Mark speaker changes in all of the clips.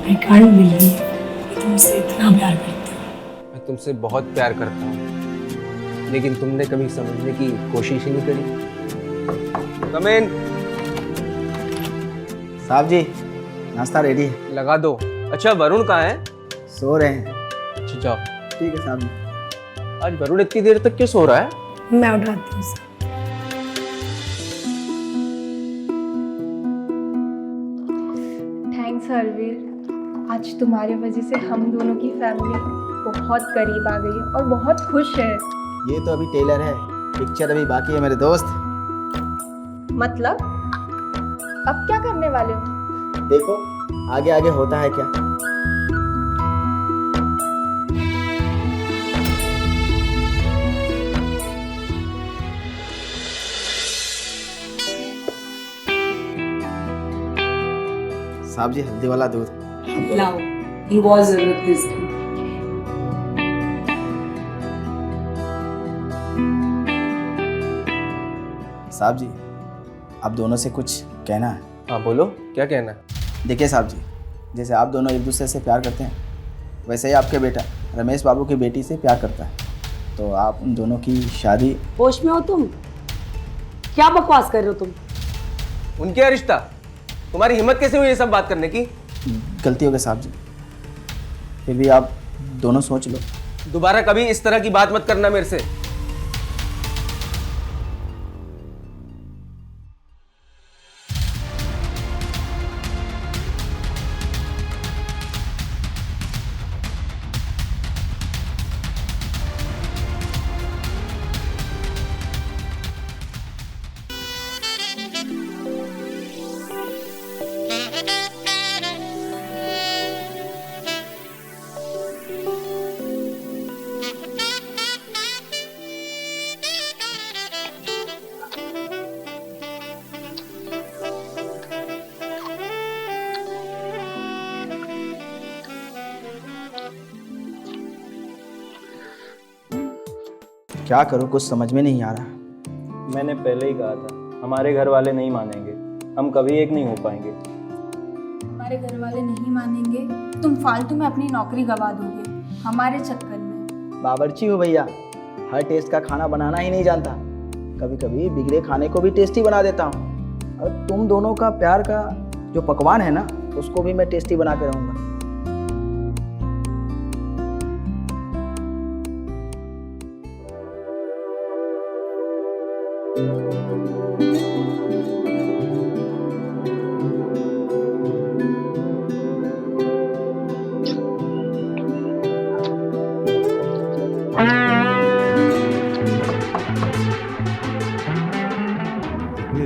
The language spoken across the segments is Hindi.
Speaker 1: आई कांट बिलीव कि तुमसे इतना प्यार करती हूँ।
Speaker 2: मैं तुमसे बहुत प्यार करता हूँ, लेकिन तुमने कभी समझने की कोशिश ही नहीं करी। कम इन।
Speaker 3: साहब जी, नाश्ता रेडी है।
Speaker 2: लगा दो। अच्छा, वरुण कहाँ है?
Speaker 3: सो रहे हैं।
Speaker 2: अच्छा जाओ।
Speaker 3: ठीक है साहब जी।
Speaker 2: आज वरुण इतनी देर तक क्यों सो रहा है?
Speaker 1: मैं उठाती हूँ उसे।
Speaker 4: थैंक्स हरवीर, आज तुम्हारी वजह से हम दोनों की फैमिली बहुत करीब आ गई है और बहुत खुश है।
Speaker 3: ये तो अभी टेलर है, पिक्चर अभी बाकी है मेरे दोस्त।
Speaker 4: मतलब अब क्या करने वाले हो?
Speaker 3: देखो आगे आगे होता है क्या। साहब जी, हल्दी वाला दूध।
Speaker 1: लाओ, ये बहुत जरूरत है इसकी।
Speaker 3: साहब जी, आप दोनों से कुछ कहना है।
Speaker 2: हाँ बोलो, क्या कहना है?
Speaker 3: देखिए साहब जी, जैसे आप दोनों एक दूसरे से प्यार करते हैं, वैसे ही आपके बेटा रमेश बाबू की बेटी से प्यार करता है। तो आप उन दोनों की शादी।
Speaker 5: होश में हो तुम? क्या बकवास कर रहे हो तुम?
Speaker 2: उनके यहाँ रिश्ता? तुम्हारी हिम्मत कैसे हुई ये सब बात करने की?
Speaker 3: गलती हो गई साहब जी, फिर भी आप दोनों सोच लो।
Speaker 2: दोबारा कभी इस तरह की बात मत करना मेरे से।
Speaker 3: क्या करूँ, कुछ समझ में नहीं आ रहा।
Speaker 6: मैंने पहले ही कहा था, हमारे घर वाले नहीं मानेंगे, हम कभी एक नहीं हो पाएंगे।
Speaker 4: हमारे घर वाले नहीं मानेंगे, तुम फालतू में अपनी नौकरी गवा दोगे हमारे चक्कर में।
Speaker 3: बावर्ची हो भैया, हर टेस्ट का खाना बनाना ही नहीं जानता, कभी कभी बिगड़े खाने को भी टेस्टी बना देता हूँ। और तुम दोनों का प्यार का जो पकवान है ना, उसको भी मैं टेस्टी बना के रहूँगा।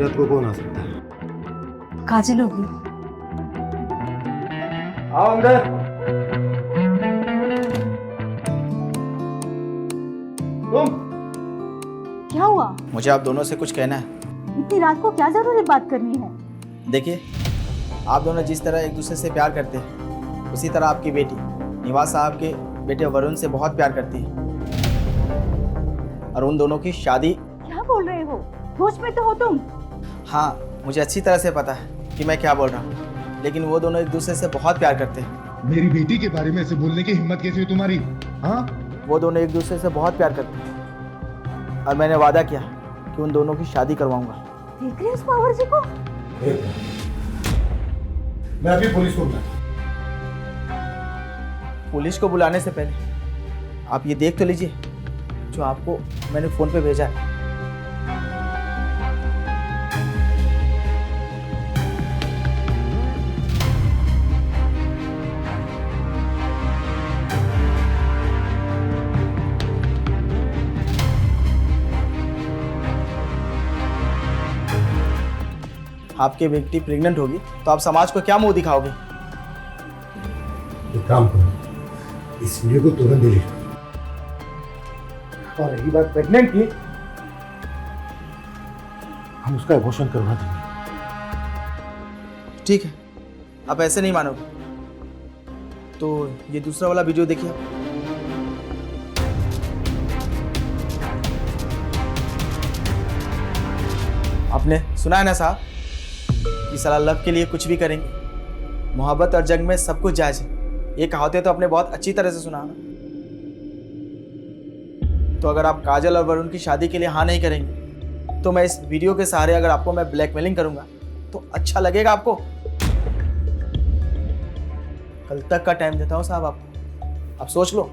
Speaker 7: रात को कौन आ सकता है?
Speaker 5: काजल होगी।
Speaker 6: आओ अंदर। तुम
Speaker 5: क्या हुआ?
Speaker 3: मुझे आप दोनों से कुछ कहना है।
Speaker 5: इतनी रात को क्या जरूरी बात करनी है?
Speaker 3: देखिए, आप दोनों जिस तरह एक दूसरे से प्यार करते हैं, उसी तरह आपकी बेटी निवास साहब के बेटे वरुण से बहुत प्यार करती है। और उन दोनों की शादी।
Speaker 5: क्या बोल रहे हो? होश में तो हो तुम?
Speaker 3: हाँ, मुझे अच्छी तरह से पता है कि मैं क्या बोल रहा हूँ, लेकिन वो दोनों एक दूसरे से बहुत प्यार करते हैं।
Speaker 7: मेरी बेटी के बारे में ऐसे बोलने की हिम्मत कैसी हुई तुम्हारी? हाँ,
Speaker 3: वो दोनों एक दूसरे से बहुत प्यार करते हैं और मैंने वादा किया कि उन दोनों की शादी करवाऊंगा।
Speaker 5: देख रहे हो उस पावर जी को?
Speaker 7: मैं अभी पुलिस को बुलाता हूं।
Speaker 3: पुलिस को बुलाने से पहले आप ये देख तो लीजिए जो आपको मैंने फोन पे भेजा है। आपकी बेटी प्रेग्नेंट होगी तो आप समाज को क्या मुंह दिखाओगे?
Speaker 7: एक काम करो, इस वीडियो को तुरंत डिलीट करो। और रही बात प्रेग्नेंट की, हम उसका अबॉर्शन करवा देंगे।
Speaker 3: ठीक है, आप ऐसे नहीं मानोगे तो ये दूसरा वाला वीडियो देखिए। आपने सुना है ना साहब, कि साला लव के लिए कुछ भी करेंगे, मोहब्बत और जंग में सब कुछ जायज़ है, ये कहावतें तो आपने बहुत अच्छी तरह से सुना ना। तो अगर आप काजल और वरुण की शादी के लिए हाँ नहीं करेंगे तो मैं इस वीडियो के सहारे अगर आपको मैं ब्लैकमेलिंग करूंगा तो अच्छा लगेगा आपको? कल तक का टाइम देता हूँ साहब आपको, आप सोच लो।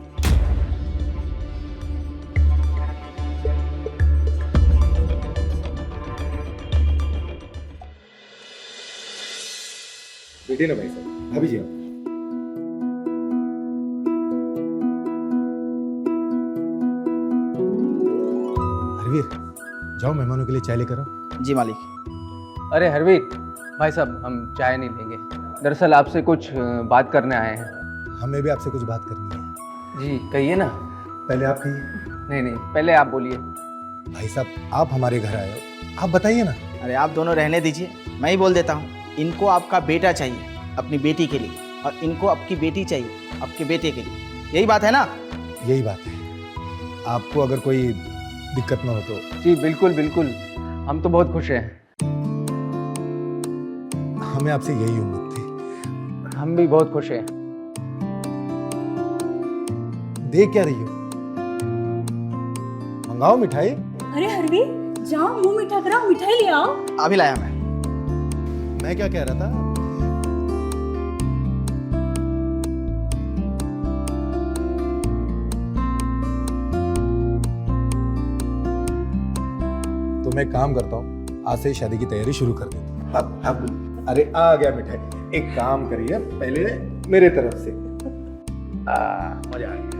Speaker 7: बैठिए ना भाई साहब, भाभी जी आप। हरवीर, जाओ मेहमानों के लिए चाय लेकर आओ।
Speaker 3: जी मालिक।
Speaker 2: अरे हरवीर भाई साहब, हम चाय नहीं लेंगे, दरअसल आपसे कुछ बात करने आए हैं।
Speaker 7: हमें भी आपसे कुछ बात करनी है।
Speaker 2: जी कहिए ना।
Speaker 7: पहले आप कहिए।
Speaker 2: नहीं पहले आप बोलिए।
Speaker 7: भाई साहब, आप हमारे घर आए हो, आप बताइए ना।
Speaker 3: अरे आप दोनों रहने दीजिए, मैं ही बोल देता हूँ। इनको आपका बेटा चाहिए अपनी बेटी के लिए, और इनको आपकी बेटी चाहिए आपके बेटे के लिए, यही बात है ना?
Speaker 7: यही बात है। आपको अगर कोई दिक्कत ना हो तो।
Speaker 2: जी बिल्कुल बिल्कुल, हम तो बहुत खुश हैं।
Speaker 7: हमें आपसे यही उम्मीद थी।
Speaker 2: हम भी बहुत खुश हैं।
Speaker 7: देख क्या रही हो? मंगाओ मिठाई।
Speaker 1: अरे हरवी, जाओ मुंह मीठा कराओ, मिठाई ले आओ।
Speaker 3: अभी लाया मैं
Speaker 7: क्या कह रहा था? तो मैं काम करता हूँ, आज से शादी की तैयारी शुरू कर देता हूँ। अब अरे आ गया मिठाई। एक काम करिए, पहले मेरे तरफ से। मजा आ गया।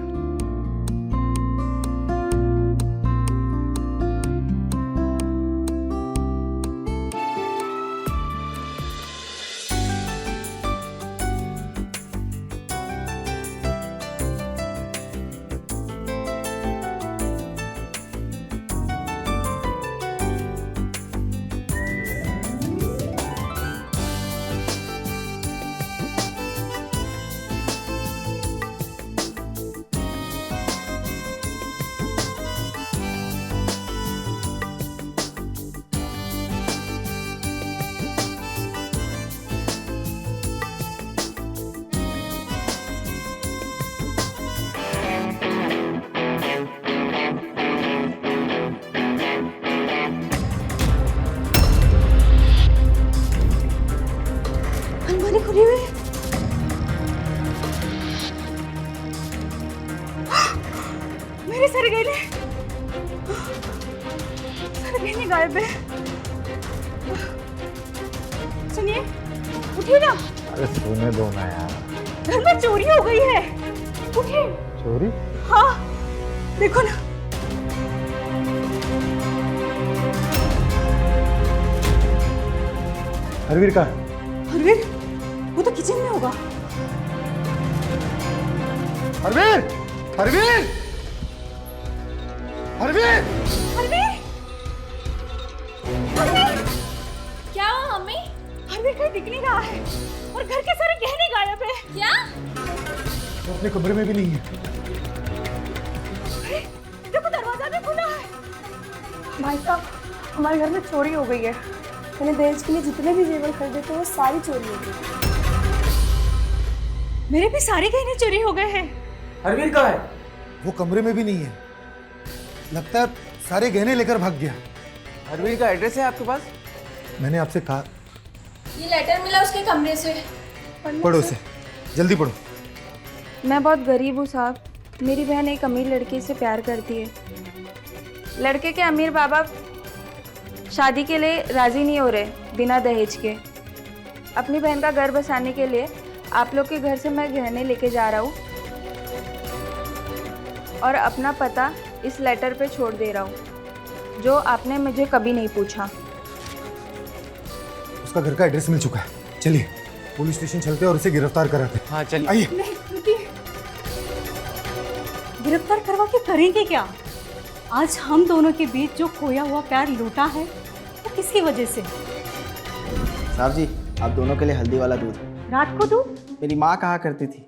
Speaker 1: अलमारी खुली हुई है। मेरे सारे गहने गायब है। सुनिए, उठिए ना।
Speaker 7: अरे सोने दो ना यार।
Speaker 1: घर में चोरी हो गई है, उठिए।
Speaker 7: चोरी?
Speaker 1: हाँ देखो ना।
Speaker 7: हरवीर कहाँ है?
Speaker 1: हरवीर, वो तो किचन में होगा।
Speaker 7: हरवीर! हरवीर! हरवीर!
Speaker 1: हरवीर! हरवीर!
Speaker 4: क्या हुआ मम्मी?
Speaker 1: हरवीर कहीं दिख नहीं रहा है और घर के सारे गहने गायब है।
Speaker 4: क्या?
Speaker 7: वो अपने कमरे में भी नहीं है।
Speaker 1: अरे, देखो दरवाजा भी खुला है। भाई साहब, हमारे घर में चोरी हो गई है। मैंने दहेज के लिए जितने भी जेवर खरीदे थे वो सारी चोरी हो गई। मेरे भी सारे गहने चोरी हो गए हैं।
Speaker 3: हरवीर कहाँ है?
Speaker 7: वो कमरे में भी नहीं है, लगता है सारे गहने लेकर भाग गया।
Speaker 3: हरवीर का एड्रेस है आपके पास?
Speaker 7: मैंने आपसे कहा।
Speaker 4: ये लेटर मिला उसके कमरे से।
Speaker 7: पढ़ो उसे, जल्दी पढ़ो।
Speaker 4: मैं बहुत गरीब हूँ साहब। मेरी बहन एक अमीर लड़के से प्यार करती है। लड़के के अमीर बाबा शादी के लिए राज़ी नहीं हो रहे बिना दहेज के। अपनी बहन का घर बसाने के लिए आप लोग के घर से मैं गहने लेके जा रहा हूँ और अपना पता इस लेटर पे छोड़ दे रहा हूँ जो आपने मुझे कभी नहीं पूछा।
Speaker 7: उसका घर का एड्रेस मिल चुका है, चलिए पुलिस स्टेशन चलते हैं और उसे गिरफ्तार कराते हैं।
Speaker 2: हाँ चलिए।
Speaker 7: आइए।
Speaker 1: नहीं, रुकिए। गिरफ्तार करवा के करेंगे क्या? आज हम दोनों के बीच जो खोया हुआ प्यार लूटा है वो किसकी वजह से?
Speaker 3: साहब जी, आप दोनों के लिए हल्दी वाला दूध।
Speaker 1: रात को दूध?
Speaker 3: मेरी माँ कहा करती थी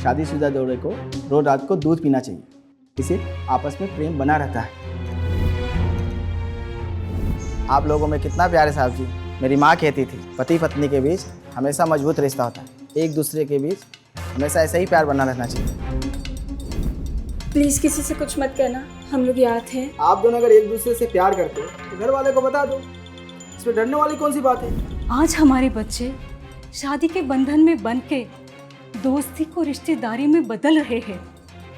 Speaker 3: शादीशुदा जोड़े को रोज रात को दूध पीना चाहिए, इससे आपस में प्रेम बना रहता है। आप लोगों में कितना प्यार है साहब जी, मेरी माँ कहती थी पति पत्नी के बीच हमेशा मजबूत रिश्ता होता है, एक दूसरे के बीच हमेशा ऐसा ही प्यार बना रहना चाहिए।
Speaker 1: प्लीज़ किसी से कुछ मत कहना, हम लोग याद हैं।
Speaker 3: आप दोनों अगर एक दूसरे से प्यार करते हो तो घर वाले को बता दो, इसमें डरने वाली कौन सी बात है।
Speaker 5: आज हमारे बच्चे शादी के बंधन में बंध के दोस्ती को रिश्तेदारी में बदल रहे हैं,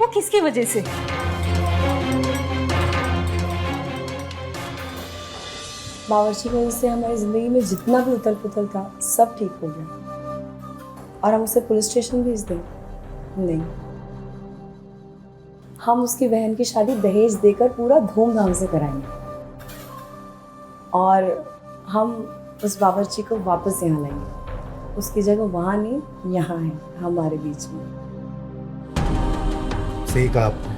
Speaker 5: वो किसकी वजह से?
Speaker 8: बावर्ची की वजह से हमारी ज़िंदगी में जितना भी उथल पुथल था सब ठीक हो गया। और हम उसे पुलिस स्टेशन भेज दें? नहीं, हम उसकी बहन की शादी दहेज देकर पूरा धूमधाम से कराएंगे और हम उस बावर्ची को वापस यहाँ लाएंगे। उसकी जगह वहाँ नहीं, यहाँ है, हमारे बीच में।
Speaker 7: सही कहा आपने।